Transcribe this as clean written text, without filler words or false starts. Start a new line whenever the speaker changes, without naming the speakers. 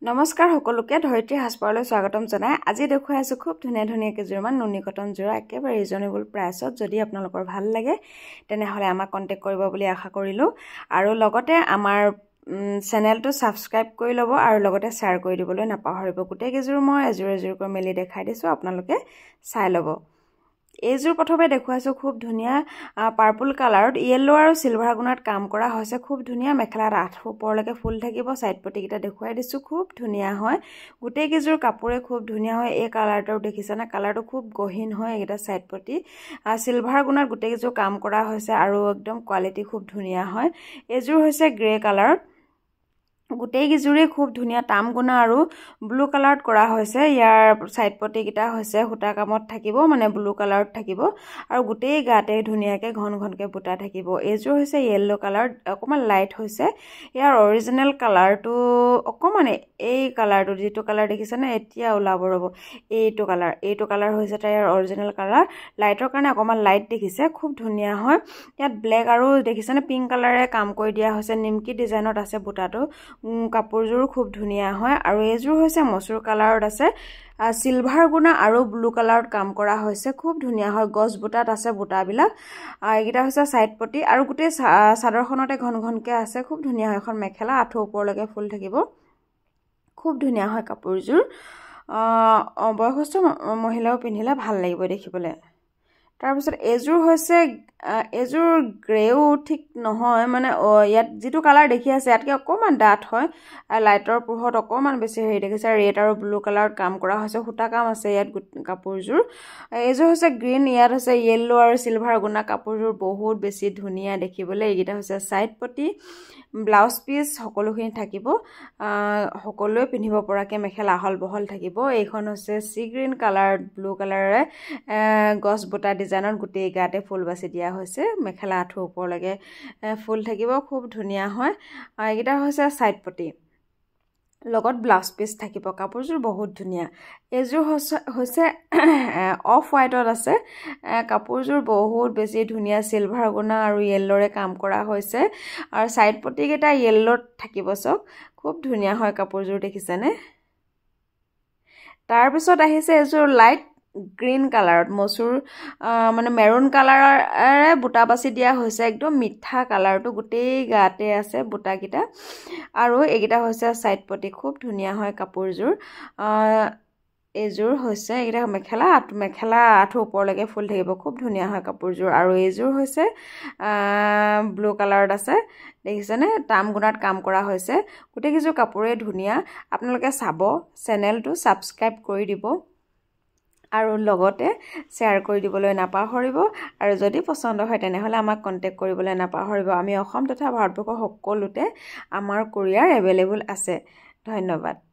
নমস্কাৰ সকলোকে ধৰিত্ৰী হাসপাৰলৈ স্বাগতম জনাই আজি দেখুৱাই আছো খুব ধুনীয়া ধুনীয়া কেজুৰমান নুনি কটন জোৰা একেবাৰে ৰিজনেবল প্ৰাইসত যদি আপোনালোকৰ ভাল লাগে তেনেহলে আমাক কন্টাক্ট কৰিব বুলি আশা কৰিলো আৰু লগতে আমাৰ চেনেলটো সাবস্ক্ৰাইব কৰি লব আৰু লগতে শেয়াৰ কৰি দিবলৈ নাপাহৰিব গুটেই কেজুৰ মই এজুৰ মেলি দেখাই দিছো আপোনালোকে চাই লব এইজুৰ প্ৰথমে দেখুৱাইছো খুব ধুনীয়া পাৰ্পল কালাৰত ইয়েলো আৰু সিলভাৰ গুণাত কাম কৰা হৈছে খুব ধুনীয়া মেখেলাত আঠু ওপৰলৈকে ফুল থাকিব সাইড পটি কিটা দেখুৱাই দিছো খুব ধুনীয়া হয় গুটেই কেজুৰ কাপোৰে খুব ধুনীয়া হয় এই কালাৰটো দেখিছানে কালাৰটো খুব গহীন হয় এটা সাইড পটি সিলভাৰ গুণাত গুটেই কেজুৰ কাম কৰা হৈছে আৰু একদম কোৱালিটি খুব ধুনীয়া হয় এইজুৰ হৈছে গ্ৰে কালাৰত গুটেই গিজুৰে খুব ধুনীয়া তাম গুণা আৰু ব্লু কালাৰত কৰা হৈছে ইয়াৰ সাইড পটি কিটা হৈছে হুটা কামত থাকিব মানে ব্লু কালাৰত থাকিব আৰু গুটেই গাতে ধুনীয়াকে ঘনকে বুটা থাকিব এজু হৈছে ইয়েলো কালাৰ অকমান লাইট হৈছে ইয়াৰ অৰিজিনাল কালাৰটো অকমান এই কালাৰটো যেটো কালাৰ দেখিছানে এতিয়া ওলাব ৰব এইটো কালাৰ হৈছে তাৰ অৰিজিনাল কালাৰ লাইটৰ কাৰণে অকমান লাইট দেখিছে খুব ধুনীয়া হয় ইয়াত ব্ল্যাক আৰু দেখিছানে পিংক কালাৰে কাম কৰি দিয়া হৈছে নিমকি ডিজাইনত আছে বুটাটো কাপোৰজোৰ খুব ধুনীয়া হয় আৰু এজুৰ হৈছে মসুৰ কালাৰত আছে সিলভাৰ গুণা আৰু ব্লু কালাৰত কাম কৰা হৈছে খুব ধুনীয়া হয় গছ বুটাত আছে বুটাবিলাক এইটা হৈছে সাইড পটি আৰু গুটে সাদৰখনতে ঘনকে আছে খুব ধুনীয়া হয় এখন মেখেলা আঠু ওপৰলৈকে ফুল থাকিব খুব ধুনীয়া হয় কাপোৰজোৰ বয়সস্থ মহিলাও পিন্ধিলে ভাল লাগিব দেখিবলৈ তাৰ পিছত এজুৰ হৈছে এজুৰ গ্ৰেও ঠিক নহয় মানে ইয়াত যেটো কালাৰ দেখি আছে ইয়াতকে অকমান ডাঠ হয় লাইটৰ পোহৰত অকমান বেছি হেৰি দেখিছে ৰেড আৰু ব্লু কালাৰত কাম কৰা হৈছে হুটা কাম আছে ইয়াত কাপোৰজোৰ এজুৰ হৈছে গ্ৰীন ইয়াত হৈছে ইয়েলো আৰু সিলভাৰ গুণা কাপোৰজোৰ বহুত বেছি ধুনীয়া দেখিবলৈ এইগিটা হৈছে সাইড পটি ব্লাউজ পিস সকলোখিনি থাকিব সকলোৱে পিন্ধিব পৰাকে মেখেলা আহল বহল থাকিব এইখন হৈছে সি গ্ৰীন কালাৰ ব্লু কালাৰে গছ বুটা ডিজাইনত গুটেই গাতে ফুল বাছি দিয়া হৈছে মেখেলা আঠু ওপৰলৈকে ফুল থাকিব খুব ধুনীয়া হয় এইগিটা হৈছে সাইড পটি লগত ব্লাউজ পিস থাকিব কাপোৰজোৰ বহুত ধুনীয়া এজুৰ হৈছে অফ হোৱাইটত আছে কাপোৰজোৰ বহুত বেছি ধুনীয়া সিলভাৰ গুণা আৰু ইয়েলোৰে কাম কৰা হৈছে আৰু সাইড পটি কেটা ইয়েলোত থাকিব সক খুব ধুনীয়া হয় কাপোৰজোৰ দেখিছানে তাৰ পিছত আহিছে এজুৰ লাইট গ্ৰীন কালাৰত মসুৰ মানে মেৰুন কালাৰৰে বুটা বাছি দিয়া হৈছে একদম মিঠা কালাৰটো গুটেই গাতে আছে বুটা কিটা আৰু এগিটা হৈছে সাইড পটি খুব ধুনীয়া হয় কাপোৰজোৰ এজুৰ হৈছে এগিটা মেখেলা আঠু ওপৰলৈকে ফুল থাকিব খুব ধুনীয়া হয় কাপোৰজোৰ আৰু এজুৰ হৈছে ব্লু কালাৰত আছে দেখিছানে তাম গুণাত কাম কৰা হৈছে গুটেই কিজুৰ কাপোৰে ধুনীয়া আপোনালোকে চাব চেনেলটো সাবস্ক্ৰাইব কৰি দিব আৰু লগতে শেয়াৰ কৰি দিবলৈ নাপাহৰিব আৰু যদি পছন্দ হয় তেনেহলে আমাক কন্টাক্ট কৰিবলৈ নাপাহৰিব আমি অসম তথা ভাৰতবৰ্ষৰ সকলোতে আমাৰ কোৰিয়াৰ এভেইলেবল আছে ধন্যবাদ